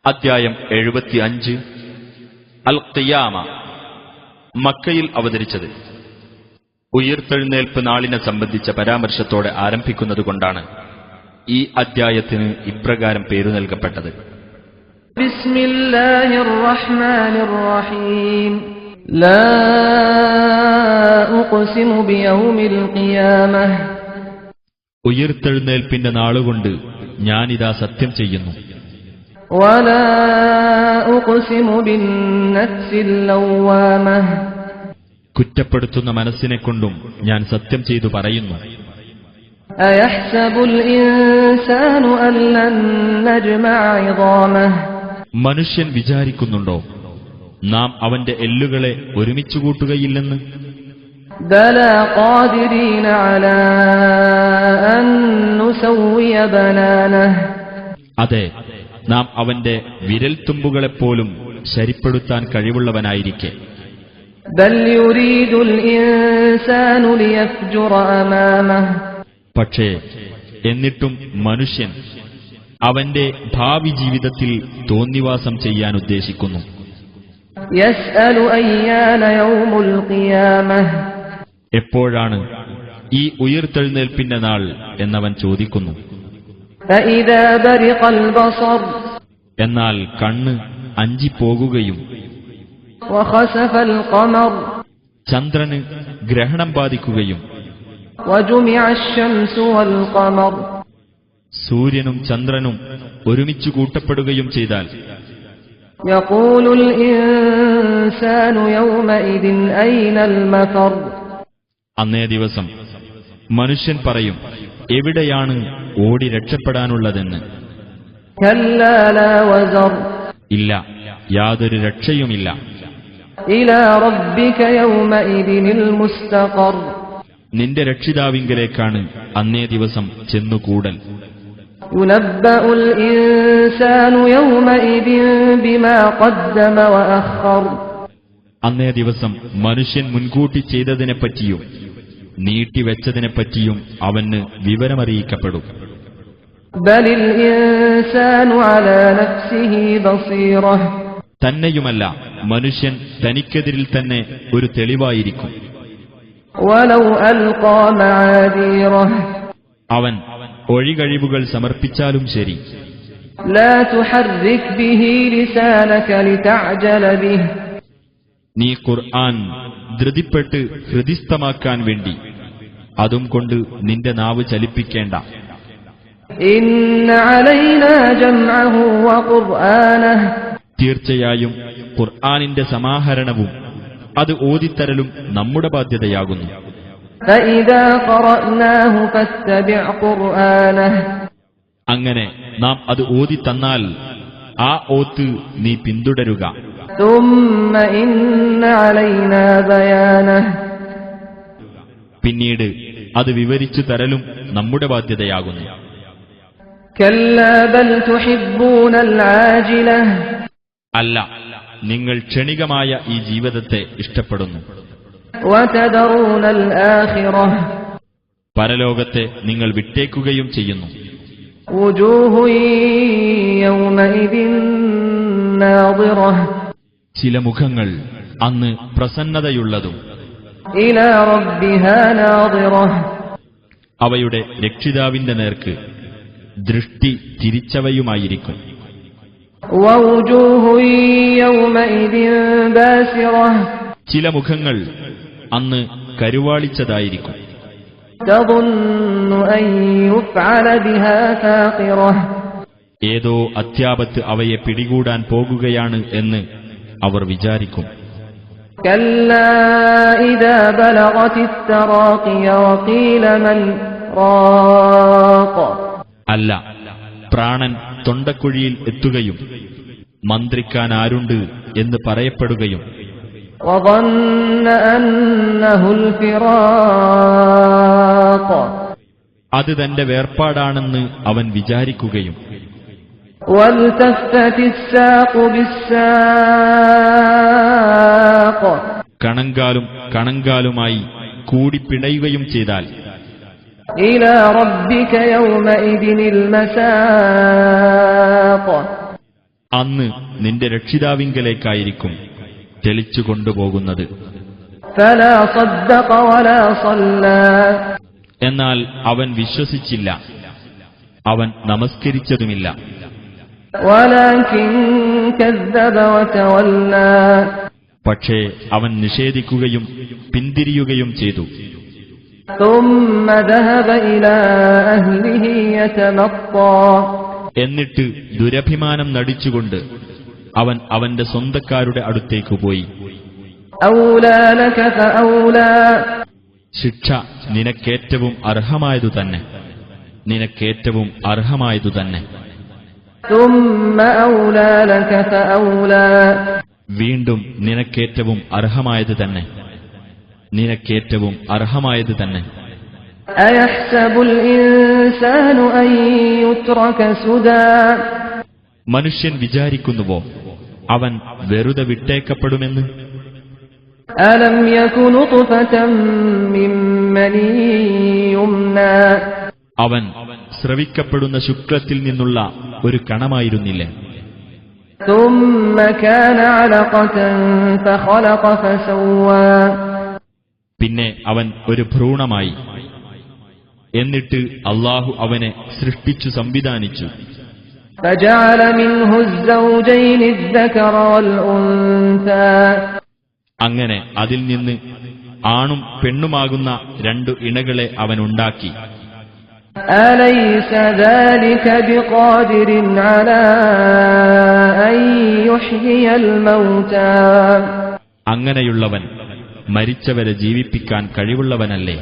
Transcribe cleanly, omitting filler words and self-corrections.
അദ്ധ്യായം 75 അൽ ഖിയാമ. മക്കയിൽ അവതരിച്ചത്. ഉയിർത്തെഴുന്നേൽപ്പ് നാളിനെ സംബന്ധിച്ച പരാമർശത്തോടെ ആരംഭിക്കുന്നതുകൊണ്ടാണ് ഈ അദ്ധ്യായത്തിന് ഇപ്രകാരം പേരു നൽകപ്പെട്ടത്. ബിസ്മില്ലാഹിർ റഹ്മാനിർ റഹീം. ലാ ഉഖ്സിമു ബിയൗമിൽ ഖിയാമഹ്. ഉയിർത്തെഴുന്നേൽപ്പിന്റെ നാളുകൊണ്ട് ഞാനിതാ സത്യം ചെയ്യുന്നു. വലാ ഉഖ്സിമു ബിന്നഫ്സിൽ ലവ്വാമഹ്. കുറ്റപ്പെടുത്തുന്ന മനസ്സിനെക്കൊണ്ടും ഞാൻ സത്യം ചെയ്തു പറയുന്നു. അയഹ്സബുൽ ഇൻസാനു അല്ലൻ നജ്മഅ ഇദാമഹ്. മനുഷ്യൻ വിചാരിക്കുന്നുണ്ടോ നാം അവന്റെ എല്ലുകളെ ഒരുമിച്ചു കൂട്ടുകയില്ലെന്ന്? ബലാ ഖാദിരീന അലാ അൻ നുസവ്വിയ ബനാനഹ്. അതെ, നാം അവന്റെ വിരൽത്തുമ്പുകളെപ്പോലും ശരിപ്പെടുത്താൻ കഴിവുള്ളവനായിരിക്കെ. ബൽ യുരീദുൽ ഇൻസാനു ലിയഫ്ജുറ അമാമഹ്. പക്ഷേ എന്നിട്ടും മനുഷ്യൻ അവന്റെ ഭാവി ജീവിതത്തിൽ തോന്നിവാസം ചെയ്യാൻ ഉദ്ദേശിക്കുന്നു. യസ്അലു അയ്യാന യൗമുൽ ഖിയാമഹ്. എപ്പോഴാണ് ഈ ഉയിർത്തെഴുന്നേൽപ്പിന്റെ നാൾ എന്നവൻ ചോദിക്കുന്നു. ഫഇദാ ബരിഖൽ ബസർ. എന്നാൽ കണ്ണ് അഞ്ചിപ്പോകുകയും വഖസഫൽ ഖമർ. ചന്ദ്രന് ഗ്രഹണം ബാധിക്കുകയും വജുമിഅശ് ശംസു വൽ ഖമർ. സൂര്യനും ചന്ദ്രനും ഒരുമിച്ചു കൂട്ടപ്പെടുകയും ചെയ്താൽ യഖൂലുൽ ഇൻസാനു യൗമഇദിൻ ഐനൽ മഫർ. അന്നേ ദിവസം മനുഷ്യൻ പറയും, എവിടെയാണ് ഓടി രക്ഷപ്പെടാനുള്ളതെന്ന്. കല്ലാ ലാ വസർ. ഇല്ല, യാതൊരു രക്ഷയുമില്ല. ഇലാ റബ്ബിക യൗമഇദിനിൽ മുസ്തഖർ. നിന്റെ രക്ഷിതാവിങ്കലേക്കാണ് അന്നേ ദിവസം ചെന്നുകൂടൽ. യുനബ്ബഉൽ ഇൻസാനു യൗമഇദിൻ ബിമാ ഖദ്ദമ വഅഖർ. അന്നേ ദിവസം മനുഷ്യൻ മുൻകൂട്ടി ചെയ്തതിനെപ്പറ്റിയും നീട്ടിവെച്ചതിനെപ്പറ്റിയും അവന് വിവരമറിയിക്കപ്പെടും. ബലിൽ ഇൻസാനു അലാ നഫ്സിഹി ബസീറഹ്. തന്നെയുമല്ല, മനുഷ്യൻ തനിക്കെതിരിൽ തന്നെ ഒരു തെളിവായിരിക്കും. വലൗ അൽഖാ മആദീറഹ്. അവൻ ഒഴികഴിവുകൾ സമർപ്പിച്ചാലും ശരി. ലാ തുഹർരിക് ബിഹി ലിസാനക ലിതഅജല ബിഹി. നീ ഖുർആൻ ധൃതിപ്പെട്ട് ഹൃദിസ്ഥമാക്കാൻ വേണ്ടി അതും കൊണ്ട് നിന്റെ നാവ് ചലിപ്പിക്കേണ്ട. ഇന്ന അലൈനാ ജംഅഹു വഖുർആനഹു. തീർച്ചയായും ഖുർആനിന്റെ സമാഹരണവും അത് ഓതിത്തരലും നമ്മുടെ ബാധ്യതയാകുന്നു. ഫഇദാ ഖറഅനാഹു ഫത്തബിഅ ഖുർആനഹു. അങ്ങനെ നാം അത് ഓതിത്തന്നാൽ ആ ഓത്ത് നീ പിന്തുടരുക. തുമ്മ ഇന്ന അലൈനാ ബയാനഹു. പിന്നീട് അത് വിവരിച്ചു തരലും നമ്മുടെ ബാധ്യതയാകുന്നു. കല്ലാ ബൽ തുഹിബ്ബൂനൽ ആജിലഹ്. അല്ല, നിങ്ങൾ ക്ഷണികമായ ഈ ജീവിതത്തെ ഇഷ്ടപ്പെടുന്നു. വതദറൂനൽ ആഖിറഹ്. പരലോകത്തെ നിങ്ങൾ വിട്ടേക്കുകയും ചെയ്യുന്നു. വുജൂഹു യൗമഇദിൻ നാദിറഹ്. ചില മുഖങ്ങൾ അന്ന് പ്രസന്നതയുള്ളതും ഇലാ റബ്ബിഹാ നാദിറഹ്. അവയുടെ രക്ഷിതാവിന്റെ നേർക്ക് ദൃഷ്ടി തിരിച്ചവയുമായിരിക്കും. വവുജൂഹു യൗമഇദിൻ ബാസിറഹ്. ചില മുഖങ്ങൾ അന്ന് കരുവാളിച്ചതായിരിക്കും. തദുന്നു അൻ യുഫ്അല ബിഹാ ഫാഖിറഹ്. ഏതോ അത്യാപത്ത് അവയെ പിടികൂടാൻ പോകുകയാണ് എന്ന് അവർ വിചാരിക്കും. കല്ലാ ഇദാ ബലഗതിത് തറാഖിയ വഖീല മൻ റാഖ. അല്ല, പ്രാണൻ തൊണ്ടക്കുഴിയിൽ എത്തുകയും മന്ത്രിക്കാൻ ആരുണ്ട് എന്ന് പറയപ്പെടുകയും വദന്ന അന്നഹുൽ ഫിറാഖ. അത് തന്റെ വേർപാടാണെന്ന് അവൻ വിചാരിക്കുകയും വൽതഫ്തതിസ് സാഖു ബിസ്സാഖ. കണങ്കാലും കണങ്കാലുമായി കൂടിപ്പിണയുകയും ചെയ്താൽ ഇലാ റബ്ബിക യൗമഇദിനിൽ മസാഖ. അന്ന് നിന്റെ രക്ഷിതാവിങ്കലേക്കായിരിക്കും തെളിച്ചു കൊണ്ടുപോകുന്നത്. فلا صدق ولا صلى എന്നാൽ അവൻ വിശ്വസിച്ചില്ല, അവൻ നമസ്കരിച്ചതുമില്ല. ولكن كذب وتولى പക്ഷേ അവൻ നിഷേധിക്കുകയും പിന്തിരിയുകയും ചെയ്തു. ثم ذهب إلى أهله يتمطى എന്നിട്ട് ദുരഭിമാനം നടിച്ചുകൊണ്ട് അവൻ അവന്റെ സ്വന്തക്കാരുടെ അടുത്തേക്ക് പോയി. أولى لك فأولى ശിക്ഷ നിനക്കേറ്റവും അർഹമായതു തന്നെ, നിനക്കേറ്റവും അർഹമായതു തന്നെ. ثم أولى لك فأولى വീണ്ടും നിനക്കേറ്റവും അർഹമായത് തന്നെ, നിനക്കേറ്റവും അർഹമായത് തന്നെ. أيحسب الإنسان أن يترك سدى മനുഷ്യൻ വിചാരിക്കുന്നുവോ അവൻ വെറുതെ വിട്ടേക്കപ്പെടുമെന്ന്? ألم يك نطفة من مني يمنى അവൻ സ്രവിക്കപ്പെടുന്ന ശുക്ലത്തിൽ നിന്നുള്ള ഒരു കണമായിരുന്നില്ലേ? ثم كان علقة فخلق فسوى പിന്നെ അവൻ ഒരു ഭ്രൂണമായി, എന്നിട്ട് അല്ലാഹു അവനെ സൃഷ്ടിച്ചു സംവിധാനിച്ചു. فجعل منه الزوجين الذكر والأنثى അങ്ങനെ അതിൽ നിന്ന് ആണും പെണ്ണുമാകുന്ന രണ്ടു ഇണകളെ അവനുണ്ടാക്കി. أليس ذلك بقادر على أن يحيي الموتى അങ്ങനെയുള്ളവൻ മരിച്ചവരെ ജീവിപ്പിക്കാൻ കഴിവുള്ളവനല്ലേ?